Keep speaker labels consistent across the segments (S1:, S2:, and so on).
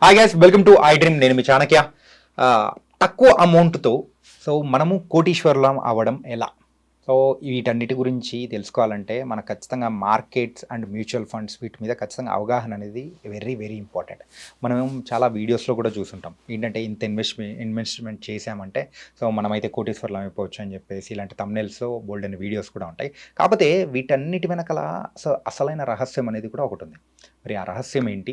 S1: Hi guys, welcome to I dream. నేను మీ చాణక్య. తక్కువ అమౌంట్తో మనము కోటీశ్వరులం అవ్వడం ఎలా? వీటన్నిటి గురించి తెలుసుకోవాలంటే మనకు ఖచ్చితంగా మార్కెట్స్ అండ్ మ్యూచువల్ ఫండ్స్ వీటి మీద ఖచ్చితంగా అవగాహన అనేది వెరీ వెరీ ఇంపార్టెంట్. మనం చాలా వీడియోస్లో కూడా చూసుంటాం. ఏంటంటే ఇంత ఇన్వెస్ట్మెంట్ చేసామంటే మనమైతే కోటీశ్వరులం అయిపోవచ్చు అని చెప్పేసి ఇలాంటి థంబ్నెయిల్స్లో బోల్డ్ అనే వీడియోస్ కూడా ఉంటాయి. కాకపోతే వీటన్నిటి వెనకాల అసలైన రహస్యం అనేది కూడా ఒకటి ఉంది. మరి ఆ రహస్యం ఏంటి?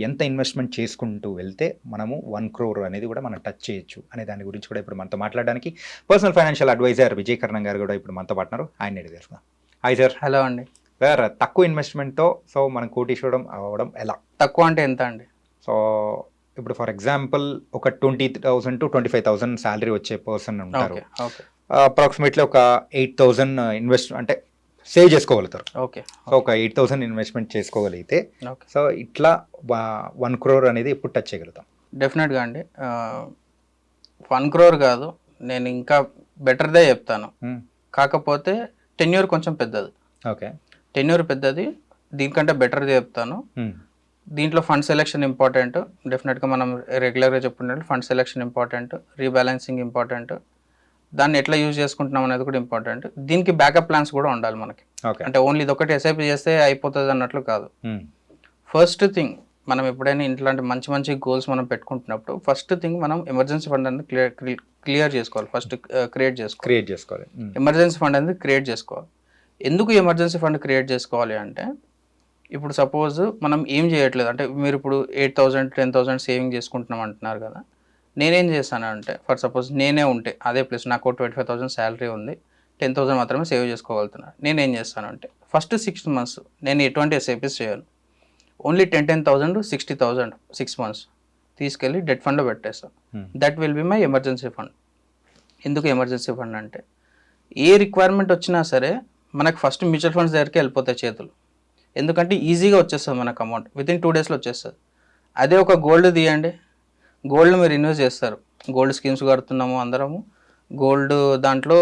S1: ఎంత ఇన్వెస్ట్మెంట్ చేసుకుంటూ వెళ్తే మనము 1 crore అనేది కూడా మనం టచ్ చేయొచ్చు అనే దాని గురించి కూడా ఇప్పుడు మనతో మాట్లాడడానికి పర్సనల్ ఫైనాన్షియల్ అడ్వైజర్ విజయ్ కర్ణం గారు కూడా ఇప్పుడు మనతో పాటున్నారు. ఆయన అడిగి తెలుసుకుందాం. Hi sir.
S2: హలో అండి.
S1: సార్, తక్కువ ఇన్వెస్ట్మెంట్తో మనం కోటీశ్వరం అవ్వడం ఎలా?
S2: తక్కువ అంటే ఎంత అండి?
S1: ఇప్పుడు ఫర్ ఎగ్జాంపుల్ ఒక 20,000 to 25,000 శాలరీ వచ్చే పర్సన్ ఉంటారు. అప్రాక్సిమేట్లీ ఒక 8,000 ఇన్వెస్ట్ అంటే సేవ్ చేసుకోగలుగుతారు.
S2: ఓకే.
S1: ఒక 8,000 ఇన్వెస్ట్మెంట్ చేసుకోగలిగితే ఇట్లా 1 crore అనేది ఎప్పుడు టచ్ చేయగలుగుతాం?
S2: డెఫినెట్గా అండి. 1 crore కాదు, నేను ఇంకా బెటర్దే చెప్తాను. కాకపోతే టెన్యూర్ కొంచెం పెద్దది.
S1: ఓకే,
S2: టెన్యూర్ పెద్దది, దీనికంటే బెటర్దే చెప్తాను. దీంట్లో ఫండ్ సెలెక్షన్ ఇంపార్టెంట్. డెఫినెట్గా మనం రెగ్యులర్గా చెప్పుకున్నట్టు fund selection important, rebalancing important, దాన్ని ఎట్లా యూజ్ చేసుకుంటున్నాం అనేది కూడా ఇంపార్టెంట్. దీనికి బ్యాకప్ ప్లాన్స్ కూడా ఉండాలి మనకి. అంటే ఓన్లీ ఇది ఒకటి ఎస్ఐపి చేస్తే అయిపోతుంది అన్నట్లు కాదు. ఫస్ట్ థింగ్, మనం ఎప్పుడైనా ఇట్లాంటి మంచి మంచి గోల్స్ మనం పెట్టుకుంటున్నప్పుడు ఫస్ట్ థింగ్ మనం ఎమర్జెన్సీ ఫండ్ అనేది క్లియర్ చేసుకోవాలి. ఫస్ట్ క్రియేట్ చేసుకోవాలి. ఎమర్జెన్సీ ఫండ్ అనేది క్రియేట్ చేసుకోవాలి. ఎందుకు ఎమర్జెన్సీ ఫండ్ క్రియేట్ చేసుకోవాలి అంటే, ఇప్పుడు సపోజ్ మనం ఏం చేయట్లేదు అంటే, మీరు ఇప్పుడు 8,000 10,000 సేవింగ్ చేసుకుంటున్నాం అంటున్నారు కదా. నేనేం చేస్తానంటే, ఫర్ సపోజ్ నేనే ఉంటే అదే ప్లేస్, నాకు 25,000 శాలరీ ఉంది, 10,000 మాత్రమే సేవ్ చేసుకోగలుగుతున్నాను. నేనేం చేస్తానంటే, ఫస్ట్ 6 months నేను ఎటువంటి ఎస్ఐపీస్ చేయను. ఓన్లీ 10,000 to 60,000 6 months తీసుకెళ్ళి డెట్ ఫండ్లో పెట్టేస్తాను. That will be my emergency fund. ఎందుకు ఎమర్జెన్సీ ఫండ్ అంటే, ఏ రిక్వైర్మెంట్ వచ్చినా సరే మనకు ఫస్ట్ మ్యూచువల్ ఫండ్స్ దగ్గరికి వెళ్ళిపోతాయి చేతులు. ఎందుకంటే ఈజీగా వచ్చేస్తుంది మనకు అమౌంట్, వితిన్ 2 daysలో వచ్చేస్తుంది. అదే ఒక గోల్డ్ తీయండి, గోల్డ్ మీరు ఇన్వెస్ట్ చేస్తారు, గోల్డ్ స్కీమ్స్ కడుతున్నాము అందరము, గోల్డ్ దాంట్లో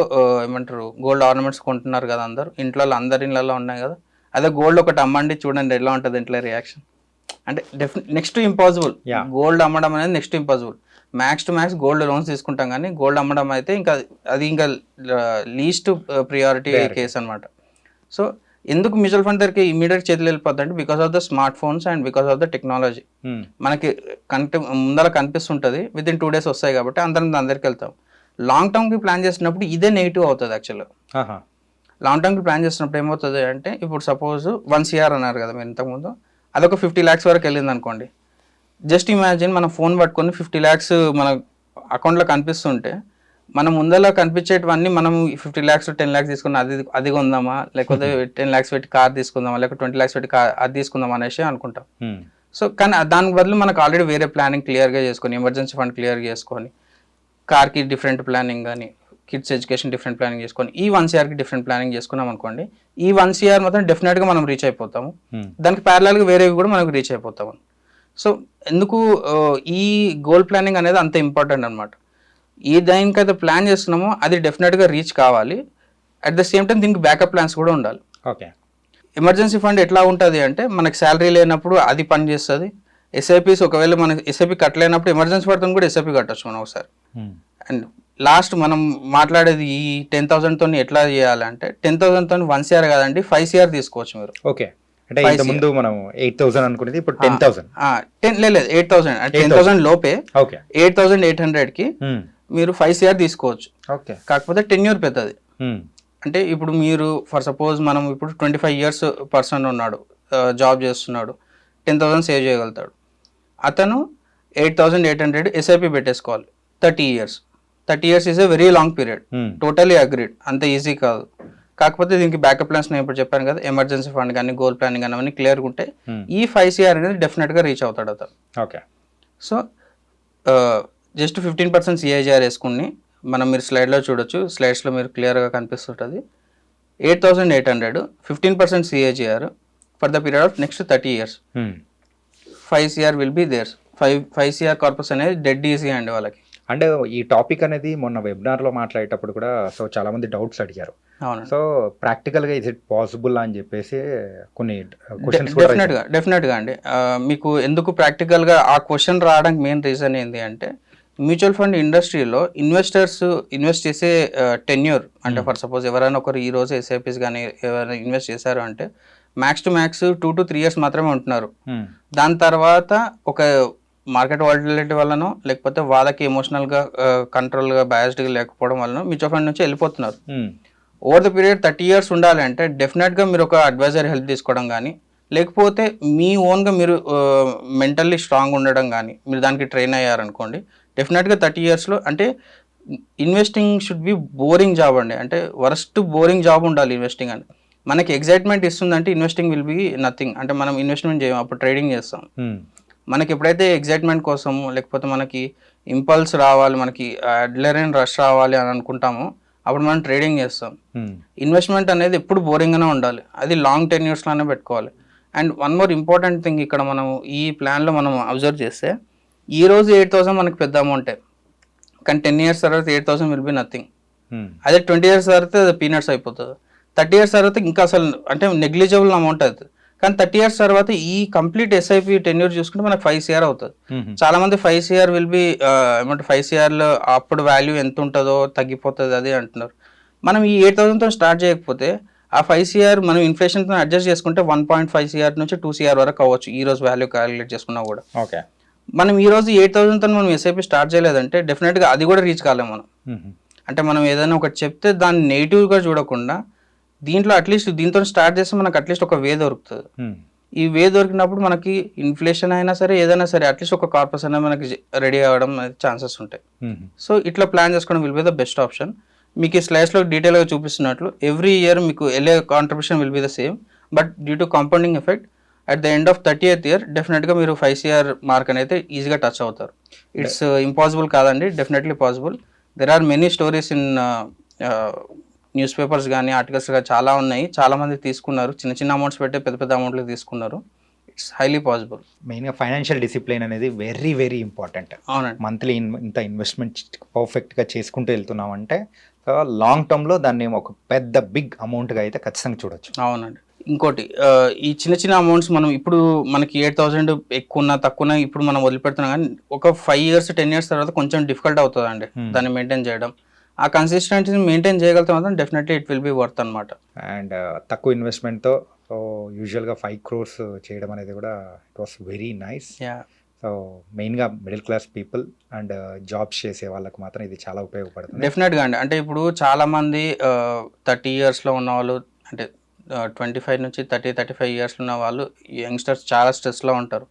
S2: ఏమంటారు గోల్డ్ ఆర్నమెంట్స్ కొంటున్నారు కదా అందరు, అందరి ఇళ్ళల్లో ఉన్నాయి కదా. అదే గోల్డ్ ఒకటి అమ్మండి, చూడండి ఎలా ఉంటుంది ఇంట్లో రియాక్షన్. అంటే నెక్స్ట్ ఇంపాసిబుల్, గోల్డ్ అమ్మడం అనేది next impossible. Max to max gold loans తీసుకుంటాం, కానీ గోల్డ్ అమ్మడం అయితే ఇంకా లీస్ట్ ప్రియారిటీ కేసు అనమాట. సో ఎందుకు మ్యూచువల్ ఫండ్ దగ్గరికి ఇమీడియట్ చేతులు వెళ్ళిపోద్ది అంటే, because of the smart phones and because of the technology. మనకి ముందర కనిపిస్తుంటుంది, విత్ ఇన్ 2 days వస్తాయి కాబట్టి అందరికి వెళ్తాం. లాంగ్ టర్మ్కి ప్లాన్ చేసినప్పుడు ఇదే నెగిటివ్ అవుతుంది యాక్చువల్గా. లాంగ్ టర్మ్కి ప్లాన్ చేసినప్పుడు ఏమవుతుంది అంటే, ఇప్పుడు సపోజ్ 1 crore అన్నారు కదా మీరు ఇంతకుముందు, అదొక 50 lakhs వరకు వెళ్ళింది అనుకోండి. జస్ట్ ఇమాజిన్ మనం ఫోన్ పట్టుకొని 50 lakhs మన అకౌంట్లో కనిపిస్తుంటే, మనం ముందర కనిపించేటివన్నీ మనం 50 lakhs 10 lakhs తీసుకుని అది కొందామా, లేకపోతే 10 lakhs పెట్టి కార్ తీసుకుందామా, లేకపోతే 20 lakhs పెట్టి అది తీసుకుందామా అనేసి అనుకుంటాం. సో కానీ దాని బదులు మనకు ఆల్రెడీ వేరే ప్లానింగ్ క్లియర్గా చేసుకొని, ఎమర్జెన్సీ ఫండ్ క్లియర్గా చేసుకొని, కార్కి డిఫరెంట్ ప్లానింగ్ కానీ, కిడ్స్ ఎడ్యుకేషన్ డిఫరెంట్ ప్లానింగ్ చేసుకొని, ఈ 1 crore డిఫరెంట్ ప్లానింగ్ చేసుకున్నాం అనుకోండి, ఈ 1 crore మాత్రం డెఫినెట్గా మనం రీచ్ అయిపోతాము. దానికి ప్యారలల్గా వేరేవి కూడా మనకు రీచ్ అయిపోతాము. సో ఎందుకు ఈ గోల్ ప్లానింగ్ అనేది అంత ఇంపార్టెంట్ అనమాట. ఏ దానికైతే ప్లాన్ చేస్తున్నామో అది డెఫినెట్గా రీచ్ కావాలి. అట్ ద సేమ్ టైం దీనికి బ్యాకప్ ప్లాన్స్ కూడా ఉండాలి.
S1: ఓకే.
S2: ఎమర్జెన్సీ ఫండ్ ఎట్లా ఉంటుంది అంటే, మనకి శాలరీ లేనప్పుడు అది పని చేస్తుంది. ఎస్ఐపీస్ ఒకవేళ మనకి ఎస్ఐపి కట్టలేనప్పుడు ఎమర్జెన్సీ పడుతుంది కూడా ఎస్ఐపి కట్టచ్చు మనం ఒకసారి. అండ్ లాస్ట్ మనం మాట్లాడేది ఈ 10,000తో ఎట్లా చేయాలంటే, 10,000తో 1 crore కాదండి, 5 crore తీసుకోవచ్చు మీరు.
S1: ఓకే, అంటే ఇంతకుముందు మనం 8,000 అనుకునేది ఇప్పుడు 10,000.
S2: లేదు 8,000 అంటే 10,000 లోపే.
S1: ఓకే,
S2: 8,800కి మీరు 5 crore తీసుకోవచ్చు.
S1: ఓకే,
S2: కాకపోతే టెన్యూర్ పెద్దది. అంటే ఇప్పుడు మీరు ఫర్ సపోజ్ మనం ఇప్పుడు 25 years పర్సన్ ఉన్నాడు, జాబ్ చేస్తున్నాడు, 10,000 సేవ్ చేయగలుగుతాడు. అతను 8,800 ఎస్ఐపి పెట్టేసుకోవాలి 30 years. 30 years is a very long period. Totally agreed, అంత ఈజీ కాదు. కాకపోతే దీనికి బ్యాకప్ ప్లాన్స్ నేను ఇప్పుడు చెప్పాను కదా, ఎమర్జెన్సీ ఫండ్ కానీ గోల్ ప్లానింగ్ కానీ అవన్నీ క్లియర్గా ఉంటే ఈ 5 crore అనేది డెఫినెట్గా రీచ్ అవుతాడు అతను.
S1: ఓకే.
S2: సో జస్ట్ 15% సిఐజిఆర్ వేసుకుని మనం మీరు స్లైడ్లో చూడొచ్చు, స్లైడ్స్లో మీరు క్లియర్గా కనిపిస్తుంటుంది. 8,800 15% CAGR for the period of next 30 years. 5 crore will be there. 5 crore corpus అనేది డెడ్ ఈజీ అండి వాళ్ళకి.
S1: అండ్ ఈ టాపిక్ అనేది మొన్న వెబినార్లో మాట్లాడేటప్పుడు కూడా సో చాలామంది డౌట్స్ అడిగారు.
S2: అవునండి.
S1: సో ప్రాక్టికల్గా ఇస్ ఇట్ పాసిబుల్ అని చెప్పేసి కొన్ని క్వశ్చన్స్ కూడా
S2: డెఫినెట్గా అండి. మీకు ఎందుకు ప్రాక్టికల్గా ఆ క్వశ్చన్ రావడానికి మెయిన్ రీజన్ ఏంటి అంటే, మ్యూచువల్ ఫండ్ ఇండస్ట్రీలో ఇన్వెస్టర్స్ ఇన్వెస్ట్ చేసే టెన్యూర్ అంటే ఫర్ సపోజ్ ఎవరైనా ఒకరు ఈ రోజు ఎస్ఐపిస్ కానీ ఎవరైనా ఇన్వెస్ట్ చేశారు అంటే max to max 2 to 3 years మాత్రమే ఉంటున్నారు. దాని తర్వాత ఒక మార్కెట్ వాలిటిలిటీ వల్లనో లేకపోతే వాళ్ళకి ఎమోషనల్గా కంట్రోల్గా బయాస్డ్గా లేకపోవడం వలన మ్యూచువల్ ఫండ్ నుంచి వెళ్ళిపోతున్నారు. ఓవర్ ద పీరియడ్ 30 years ఉండాలి అంటే డెఫినెట్గా మీరు ఒక అడ్వైజర్ హెల్ప్ తీసుకోవడం కానీ లేకపోతే మీ ఓన్గా మీరు మెంటల్లీ స్ట్రాంగ్ ఉండడం కానీ మీరు దానికి ట్రైన్ అయ్యారనుకోండి డెఫినెట్గా 30 yearsలో అంటే investing should be boring job అండి. అంటే వరస్ట్ బోరింగ్ జాబ్ ఉండాలి ఇన్వెస్టింగ్ అని. మనకి ఎగ్జైట్మెంట్ ఇస్తుందంటే ఇన్వెస్టింగ్ విల్ బి నథింగ్. అంటే మనం ఇన్వెస్ట్మెంట్ చేయం, అప్పుడు ట్రేడింగ్ చేస్తాం. మనకి ఎప్పుడైతే ఎగ్జైట్మెంట్ కోసము లేకపోతే మనకి ఇంపల్స్ రావాలి, మనకి అడ్లరైన్ రష్ రావాలి అని అనుకుంటామో అప్పుడు మనం ట్రేడింగ్ చేస్తాం. ఇన్వెస్ట్మెంట్ అనేది ఎప్పుడు బోరింగ్గానే ఉండాలి, అది లాంగ్ 10 yearsలోనే పెట్టుకోవాలి. And one more important thing ఇక్కడ మనం ఈ ప్లాన్లో మనం అబ్జర్వ్ చేస్తే ఈ రోజు 8,000 మనకి పెద్ద అమౌంటే, కానీ 10 years తర్వాత 8,000 విల్ బి నథింగ్. అదే 20 years తర్వాత అది పీనట్స్ అయిపోతుంది. 30 years తర్వాత ఇంకా అసలు అంటే నెగ్లిజిబుల్ అమౌంట్ అవుతుంది. కానీ 30 years తర్వాత ఈ కంప్లీట్ ఎస్ఐపి టెన్యూర్ చూసుకుంటే మనకు 5 CR అవుతుంది. చాలా మంది 5 CR విల్ బి ఏమంటే 5 CRలో అప్పుడు వాల్యూ ఎంత ఉంటుందో తగ్గిపోతుంది అది అంటున్నారు. మనం ఈ 8,000తో స్టార్ట్ చేయకపోతే ఆ 5 CR మనం ఇన్ఫ్లేషన్తో అడ్జస్ట్ చేసుకుంటే 1.5 CR నుంచి 2 CR వరకు అవ్వచ్చు ఈ రోజు వాల్యూ క్యాలిక్యులేట్ చేసుకున్నా కూడా.
S1: ఓకే,
S2: మనం ఈ రోజు 8,000తో మనం ఎస్ఐపి స్టార్ట్ చేయలేదంటే డెఫినెట్గా అది కూడా రీచ్ కాలేము మనం. అంటే మనం ఏదైనా ఒకటి చెప్తే దాన్ని నెగిటివ్గా చూడకుండా దీంట్లో అట్లీస్ట్ దీంతో స్టార్ట్ చేస్తే మనకు అట్లీస్ట్ ఒక వే దొరుకుతుంది. ఈ వే దొరికినప్పుడు మనకి ఇన్ఫ్లేషన్ అయినా సరే ఏదైనా సరే అట్లీస్ట్ ఒక కార్పస్ అయినా మనకి రెడీ అవ్వడం ఛాన్సెస్ ఉంటాయి. సో ఇట్లా ప్లాన్ చేసుకోవడం will be the best option. మీకు ఈ స్లైడ్స్లో డీటెయిల్గా చూపిస్తున్నట్లు ఎవ్రీ ఇయర్ మీకు వెళ్ళే contribution will be the same, but due to compounding effect at the end of 30th year డెఫినెట్గా మీరు 5 CR మార్క్ అనేది ఈజీగా టచ్ అవుతారు. ఇట్స్ ఇంపాసిబుల్ కాదండి, definitely possible. There are many stories in newspapers కానీ articles కానీ చాలా ఉన్నాయి. చాలామంది తీసుకున్నారు, చిన్న చిన్న అమౌంట్స్ పెట్టి పెద్ద పెద్ద అమౌంట్లు తీసుకున్నారు. It's highly possible.
S1: మెయిన్గా ఫైనాన్షియల్ డిసిప్లిన్ అనేది వెరీ వెరీ ఇంపార్టెంట్.
S2: అవునండి.
S1: మంత్లీ ఇంత ఇన్వెస్ట్మెంట్ పర్ఫెక్ట్గా చేసుకుంటూ వెళ్తున్నామంటే లాంగ్ టర్మ్లో దాన్ని ఒక పెద్ద బిగ్ అమౌంట్గా అయితే ఖచ్చితంగా చూడొచ్చు.
S2: అవునండి. ఇంకోటి ఈ చిన్న చిన్న అమౌంట్స్ మనం ఇప్పుడు మనకి 8,000 ఎక్కువ ఉన్నా తక్కువ ఉన్నా ఇప్పుడు మనం వదిలిపెడుతున్నాం, కానీ ఒక 5 years 10 years తర్వాత కొంచెం డిఫికల్ట్ అవుతుందండి దాన్ని మెయింటైన్ చేయడం. ఆ కన్సిస్టెన్సీని మెయింటైన్ చేయగలుగుతాం మాత్రం definitely it will be worth అనమాట.
S1: అండ్ తక్కువ ఇన్వెస్ట్మెంట్తో సో యూజువల్గా 5 crores చేయడం అనేది కూడా it was very nice. So మెయిన్గా middle class people and jobs చేసే వాళ్ళకి మాత్రం ఇది చాలా ఉపయోగపడుతుంది.
S2: డెఫినెట్గా అండి. అంటే ఇప్పుడు చాలామంది 30 yearsలో ఉన్న వాళ్ళు అంటే 25 నుంచి 35 years ఉన్న వాళ్ళు యంగ్స్టర్స్ చాలా స్ట్రెస్లో ఉంటారు.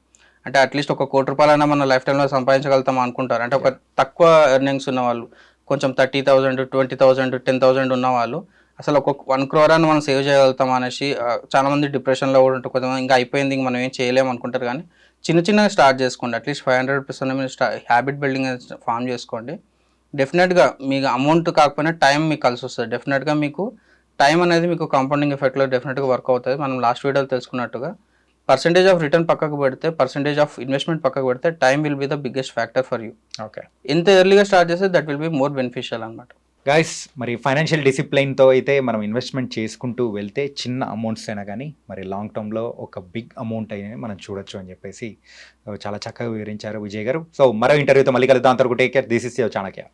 S2: అంటే అట్లీస్ట్ ఒక 1 కోటి రూపాయలైనా మన లైఫ్ టైంలో సంపాదించగలుగుతాం అనుకుంటారు. అంటే ఒక తక్కువ ఎర్నింగ్స్ ఉన్న వాళ్ళు కొంచెం 30,000 20,000 10,000 ఉన్న వాళ్ళు అసలు ఒక 1 crore అని మనం సేవ్ చేయగలుగుతాం అనేసి చాలామంది డిప్రెషన్లో కూడా ఉంటారు. కొంతమంది ఇంకా అయిపోయింది ఇంక మనం ఏం చేయలేము అనుకుంటారు. కానీ చిన్న చిన్నగా స్టార్ట్ చేసుకోండి. అట్లీస్ట్ 500 rupees మీరు హ్యాబిట్ బిల్డింగ్ ఫామ్ చేసుకోండి. డెఫినెట్గా మీకు అమౌంట్ కాకపోయినా టైం మీకు కలిసి వస్తుంది. డెఫినెట్గా మీకు టైం అనేది మీకు కాంపౌండింగ్ ఎఫెక్ట్లో డెఫినెట్గా వర్క్ అవుతుంది. మనం లాస్ట్ వీడియోలో తెలుసుకున్నట్టుగా పర్సెంటేజ్ ఆఫ్ రిటర్న్ పక్కకు పెడితే పర్సెంటేజ్ ఆఫ్ ఇన్వెస్ట్మెంట్ పక్కకు పెడితే time will be the biggest factor for you.
S1: Okay,
S2: ఎంత ఎర్లీగా స్టార్ట్ చేస్తే that will be more beneficial అనమాట.
S1: గైస్, మరి ఫైనాన్షియల్ డిసిప్లైన్తో అయితే మనం ఇన్వెస్ట్మెంట్ చేసుకుంటూ వెళ్తే చిన్న అమౌంట్స్ అయినా కానీ మరి లాంగ్ టర్మ్లో ఒక బిగ్ అమౌంట్ అయినా మనం చూడొచ్చు అని చెప్పేసి చాలా చక్కగా వివరించారు విజయ్ గారు. సో మరో ఇంటర్వ్యూతో మళ్ళీ కలుద్దాం. అంతవరకు take care. This is your Chanakya.